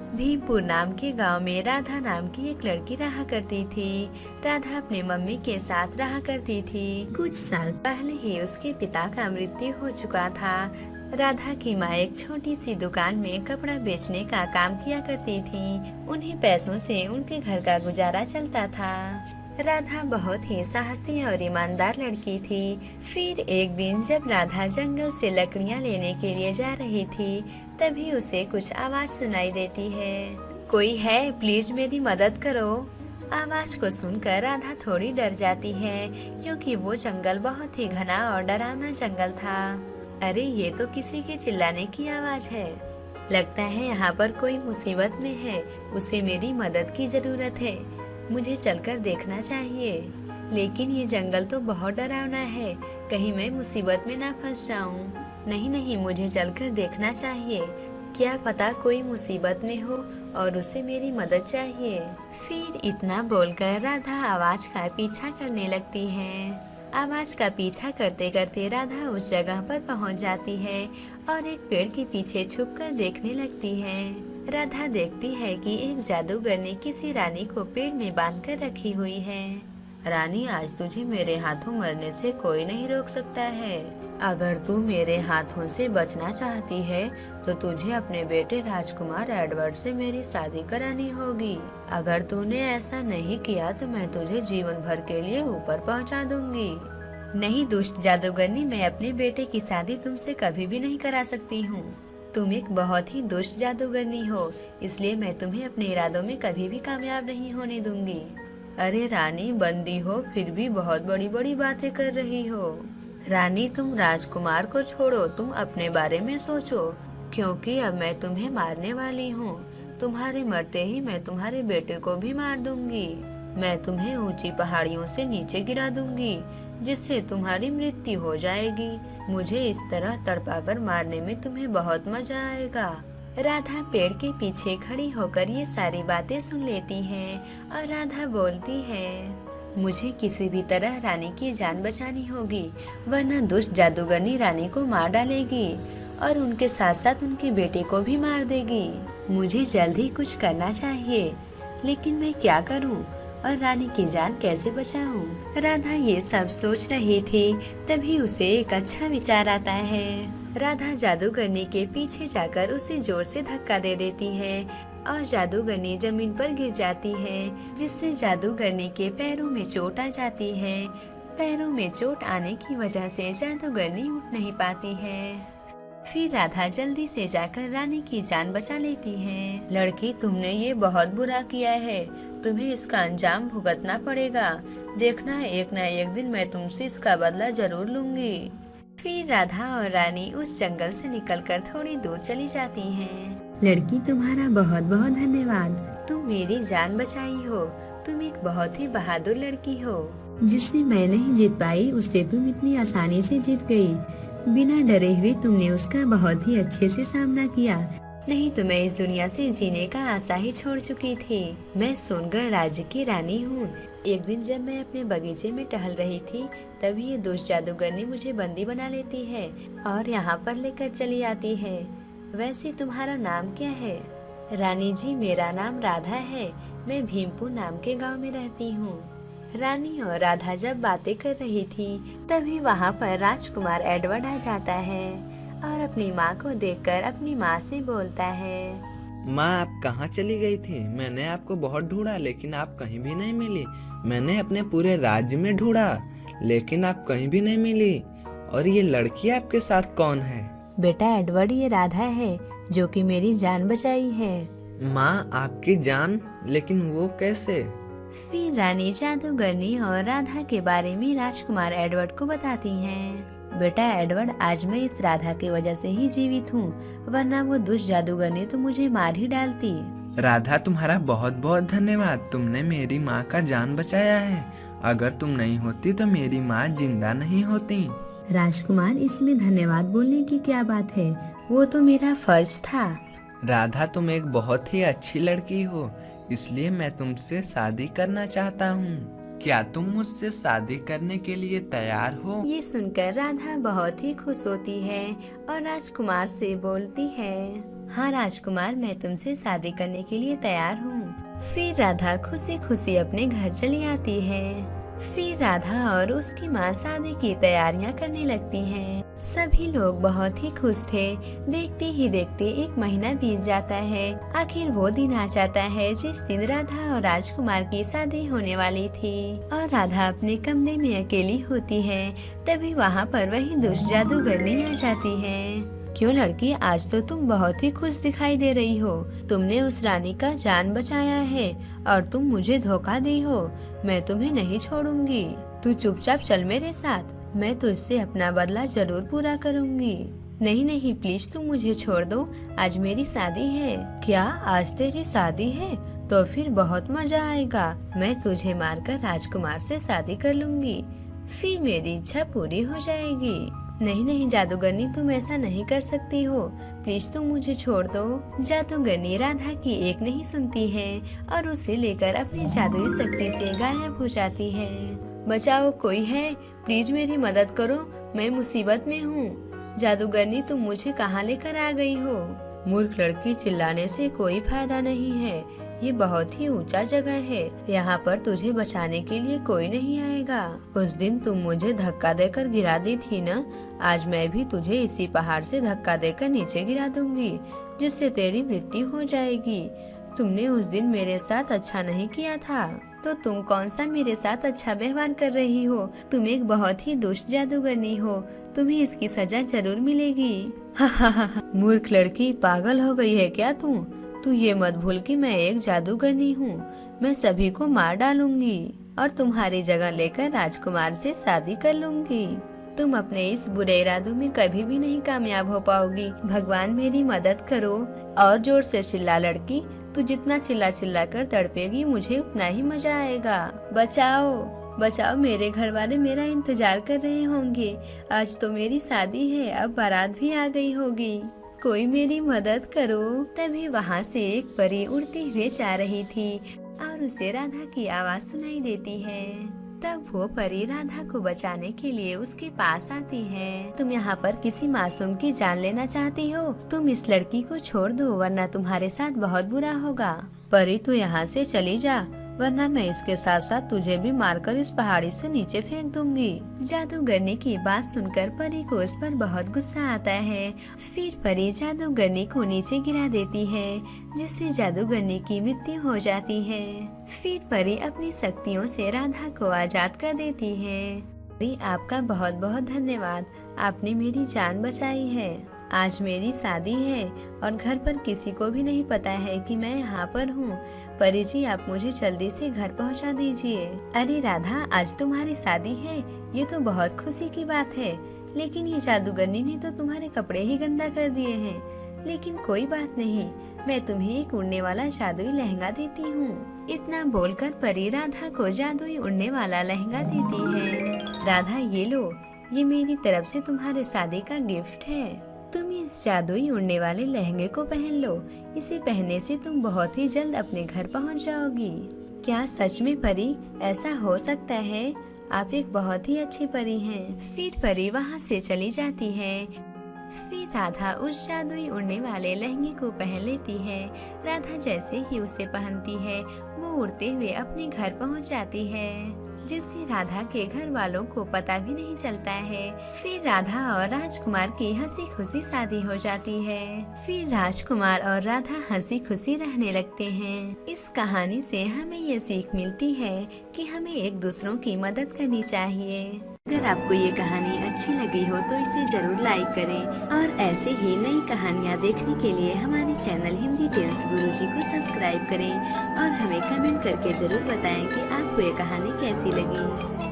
भीमपुर नाम के गांव में राधा नाम की एक लड़की रहा करती थी। राधा अपने मम्मी के साथ रहा करती थी। कुछ साल पहले ही उसके पिता का मृत्यु हो चुका था। राधा की माँ एक छोटी सी दुकान में कपड़ा बेचने का काम किया करती थी। उन्हीं पैसों से उनके घर का गुजारा चलता था। राधा बहुत ही साहसी और ईमानदार लड़की थी। फिर एक दिन जब राधा जंगल से लकड़ियाँ लेने के लिए जा रही थी, तभी उसे कुछ आवाज सुनाई देती है। कोई है, प्लीज मेरी मदद करो। आवाज को सुनकर राधा थोड़ी डर जाती है, क्योंकि वो जंगल बहुत ही घना और डरावना जंगल था। अरे ये तो किसी के चिल्लाने की आवाज है। लगता है यहाँ पर कोई मुसीबत में है, उसे मेरी मदद की जरूरत है। मुझे चलकर देखना चाहिए। लेकिन ये जंगल तो बहुत डरावना है, कहीं मैं मुसीबत में ना फंस जाऊं। नहीं नहीं, मुझे चलकर देखना चाहिए। क्या पता कोई मुसीबत में हो और उसे मेरी मदद चाहिए। फिर इतना बोलकर राधा आवाज का पीछा करने लगती है। आवाज का पीछा करते करते राधा उस जगह पर पहुंच जाती है और एक पेड़ के पीछे छुपकर देखने लगती है। राधा देखती है कि एक जादूगर ने किसी रानी को पेड़ में बांधकर रखी हुई है। रानी, आज तुझे मेरे हाथों मरने से कोई नहीं रोक सकता है। अगर तू मेरे हाथों से बचना चाहती है तो तुझे अपने बेटे राजकुमार एडवर्ड से मेरी शादी करानी होगी। अगर तूने ऐसा नहीं किया तो मैं तुझे जीवन भर के लिए ऊपर पहुंचा दूंगी। नहीं दुष्ट जादूगरनी, मैं अपने बेटे की शादी तुमसे कभी भी नहीं करा सकती हूँ। तुम एक बहुत ही दुष्ट जादूगरनी हो, इसलिए मैं तुम्हें अपने इरादों में कभी भी कामयाब नहीं होने दूंगी। अरे रानी, बंदी हो फिर भी बहुत बड़ी बड़ी बातें कर रही हो। रानी, तुम राजकुमार को छोड़ो, तुम अपने बारे में सोचो, क्योंकि अब मैं तुम्हें मारने वाली हूँ। तुम्हारे मरते ही मैं तुम्हारे बेटे को भी मार दूंगी। मैं तुम्हें ऊंची पहाड़ियों से नीचे गिरा दूंगी, जिससे तुम्हारी मृत्यु हो जाएगी। मुझे इस तरह तड़पाकर मारने में तुम्हें बहुत मजा आएगा। राधा पेड़ के पीछे खड़ी होकर ये सारी बातें सुन लेती है और राधा बोलती है, मुझे किसी भी तरह रानी की जान बचानी होगी, वरना दुष्ट जादूगरनी रानी को मार डालेगी और उनके साथ साथ उनके बेटे को भी मार देगी। मुझे जल्द ही कुछ करना चाहिए, लेकिन मैं क्या करूं और रानी की जान कैसे बचाऊं? राधा ये सब सोच रही थी, तभी उसे एक अच्छा विचार आता है। राधा जादूगरनी के पीछे जाकर उसे जोर से धक्का दे देती है और जादूगरनी जमीन पर गिर जाती है, जिससे जादूगरनी के पैरों में चोट आ जाती है। पैरों में चोट आने की वजह से जादूगरनी उठ नहीं पाती है। फिर राधा जल्दी से जाकर रानी की जान बचा लेती है। लड़की, तुमने ये बहुत बुरा किया है, तुम्हें इसका अंजाम भुगतना पड़ेगा। देखना, एक न एक दिन मैं तुमसे इसका बदला जरूर लूंगी। फिर राधा और रानी उस जंगल से निकलकर थोड़ी दूर चली जाती हैं। लड़की, तुम्हारा बहुत बहुत धन्यवाद, तुम मेरी जान बचाई हो। तुम एक बहुत ही बहादुर लड़की हो। जिससे मैं नहीं जीत पाई, उससे तुम इतनी आसानी से जीत गई। बिना डरे हुए तुमने उसका बहुत ही अच्छे से सामना किया, नहीं तो मैं इस दुनिया से जीने का आशा ही छोड़ चुकी थी। मैं सोनगढ़ राज्य की रानी हूँ। एक दिन जब मैं अपने बगीचे में टहल रही थी, तभी ये दुष्ट जादूगरनी मुझे बंदी बना लेती है और यहाँ पर लेकर चली आती है। वैसे तुम्हारा नाम क्या है? रानी जी, मेरा नाम राधा है। मैं भीमपुर नाम के गांव में रहती हूँ। रानी और राधा जब बातें कर रही थी, तभी वहाँ पर राजकुमार एडवर्ड आ जाता है और अपनी माँ को देखकर अपनी माँ से बोलता है, माँ, आप कहाँ चली गई थी? मैंने आपको बहुत ढूंढा, लेकिन आप कहीं भी नहीं मिली। मैंने अपने पूरे राज्य में ढूंढा, लेकिन आप कहीं भी नहीं मिली। और ये लड़की आपके साथ कौन है? बेटा एडवर्ड, ये राधा है, जो कि मेरी जान बचाई है। माँ, आपकी जान? लेकिन वो कैसे? फिर रानी जादूगरनी और राधा के बारे में राजकुमार एडवर्ड को बताती हैं। बेटा एडवर्ड, आज मैं इस राधा की वजह से ही जीवित हूँ, वरना वो दुष्ट जादूगरनी तो मुझे मार ही डालती। राधा, तुम्हारा बहुत बहुत धन्यवाद, तुमने मेरी माँ का जान बचाया है। अगर तुम नहीं होती तो मेरी माँ जिंदा नहीं होती। राजकुमार, इसमें धन्यवाद बोलने की क्या बात है, वो तो मेरा फर्ज था। राधा, तुम एक बहुत ही अच्छी लड़की हो, इसलिए मैं तुमसे शादी करना चाहता हूँ। क्या तुम मुझसे शादी करने के लिए तैयार हो? ये सुनकर राधा बहुत ही खुश होती है और राजकुमार से बोलती है, हाँ राजकुमार, मैं तुमसे शादी करने के लिए तैयार हूँ। फिर राधा खुशी खुशी अपने घर चली आती है। फिर राधा और उसकी माँ शादी की तैयारियां करने लगती हैं। सभी लोग बहुत ही खुश थे। देखते ही देखते 1 महीना बीत जाता है। आखिर वो दिन आ जाता है जिस दिन राधा और राजकुमार की शादी होने वाली थी और राधा अपने कमरे में अकेली होती है। तभी वहाँ पर वही दुष्ट जादूगरनी आ जाती है। क्यों लड़की, आज तो तुम बहुत ही खुश दिखाई दे रही हो। तुमने उस रानी का जान बचाया है और तुम मुझे धोखा दी हो। मैं तुम्हें नहीं छोड़ूंगी। तू चुपचाप चल मेरे साथ। मैं तुझसे अपना बदला जरूर पूरा करूंगी। नहीं नहीं, प्लीज तुम मुझे छोड़ दो। आज मेरी शादी है। क्या आज तेरी शादी है? तो फिर बहुत मजा आएगा। मैं तुझे मारकर राजकुमार से शादी कर लूंगी। फिर मेरी इच्छा पूरी हो जाएगी। नहीं नहीं जादूगरनी, तुम ऐसा नहीं कर सकती हो। प्लीज तुम मुझे छोड़ दो। जादूगरनी राधा की एक नहीं सुनती है और उसे लेकर अपनी जादुई शक्ति से गायब हो जाती है। बचाओ, कोई है? प्लीज मेरी मदद करो, मैं मुसीबत में हूँ। जादूगरनी, तुम मुझे कहाँ लेकर आ गई हो? मूर्ख लड़की, चिल्लाने से कोई फायदा नहीं है। ये बहुत ही ऊंचा जगह है। यहाँ पर तुझे बचाने के लिए कोई नहीं आएगा। उस दिन तुम मुझे धक्का देकर गिरा दी थी न, आज मैं भी तुझे इसी पहाड़ से धक्का देकर नीचे गिरा दूंगी, जिससे तेरी मृत्यु हो जाएगी। तुमने उस दिन मेरे साथ अच्छा नहीं किया था, तो तुम कौन सा मेरे साथ अच्छा व्यवहार कर रही हो? तुम एक बहुत ही दुष्ट जादूगरनी हो। तुम्हें इसकी सजा जरूर मिलेगी। मूर्ख लड़की, पागल हो गई है क्या तू? तू ये मत भूल कि मैं एक जादूगरनी हूँ। मैं सभी को मार डालूंगी और तुम्हारी जगह लेकर राजकुमार से शादी कर लूंगी। तुम अपने इस बुरे इरादों में कभी भी नहीं कामयाब हो पाओगी। भगवान मेरी मदद करो। और जोर से चिल्ला लड़की, तू जितना चिल्ला चिल्ला कर तड़पेगी मुझे उतना ही मजा आएगा। बचाओ बचाओ, मेरे घर वाले मेरा इंतजार कर रहे होंगे। आज तो मेरी शादी है, अब बारात भी आ गई होगी। कोई मेरी मदद करो। तभी वहाँ से एक परी उड़ते हुए जा रही थी और उसे राधा की आवाज सुनाई देती है। तब वो परी राधा को बचाने के लिए उसके पास आती है। तुम यहाँ पर किसी मासूम की जान लेना चाहती हो? तुम इस लड़की को छोड़ दो, वरना तुम्हारे साथ बहुत बुरा होगा। परी, तू यहाँ से चली जा, वरना मैं इसके साथ साथ तुझे भी मारकर इस पहाड़ी से नीचे फेंक दूंगी। जादूगरनी की बात सुनकर परी को उस पर बहुत गुस्सा आता है। फिर परी जादूगरनी को नीचे गिरा देती है, जिससे जादूगरनी की मृत्यु हो जाती है। फिर परी अपनी शक्तियों से राधा को आजाद कर देती है। परी, आपका बहुत बहुत धन्यवाद। आपने मेरी जान बचाई है। आज मेरी शादी है और घर पर किसी को भी नहीं पता है कि मैं यहाँ पर हूँ। परी जी, आप मुझे जल्दी से घर पहुँचा दीजिए। अरे राधा, आज तुम्हारी शादी है, ये तो बहुत खुशी की बात है। लेकिन ये जादूगरनी ने तो तुम्हारे कपड़े ही गंदा कर दिए हैं। लेकिन कोई बात नहीं, मैं तुम्हें एक उड़ने वाला जादुई लहंगा देती हूँ। इतना बोलकर परी राधा को जादुई उड़ने वाला लहंगा देती है। राधा, ये लो, ये मेरी तरफ से तुम्हारे शादी का गिफ्ट है। तुम इस जादुई उड़ने वाले लहंगे को पहन लो। इसे पहनने से तुम बहुत ही जल्द अपने घर पहुंच जाओगी। क्या सच में परी, ऐसा हो सकता है? आप एक बहुत ही अच्छी परी हैं। फिर परी वहां से चली जाती है। फिर राधा उस जादुई उड़ने वाले लहंगे को पहन लेती है। राधा जैसे ही उसे पहनती है, वो उड़ते हुए अपने घर पहुंच जाती है, जिससे राधा के घर वालों को पता भी नहीं चलता है। फिर राधा और राजकुमार की हंसी खुशी शादी हो जाती है। फिर राजकुमार और राधा हंसी खुशी रहने लगते हैं। इस कहानी से हमें ये सीख मिलती है कि हमें एक दूसरों की मदद करनी चाहिए। अगर आपको ये कहानी अच्छी लगी हो तो इसे जरूर लाइक करें और ऐसे ही नई कहानियाँ देखने के लिए हमारे चैनल हिंदी टेल्स गुरुजी को सब्सक्राइब करें और हमें कमेंट करके जरूर बताएं कि आपको ये कहानी कैसी लगी।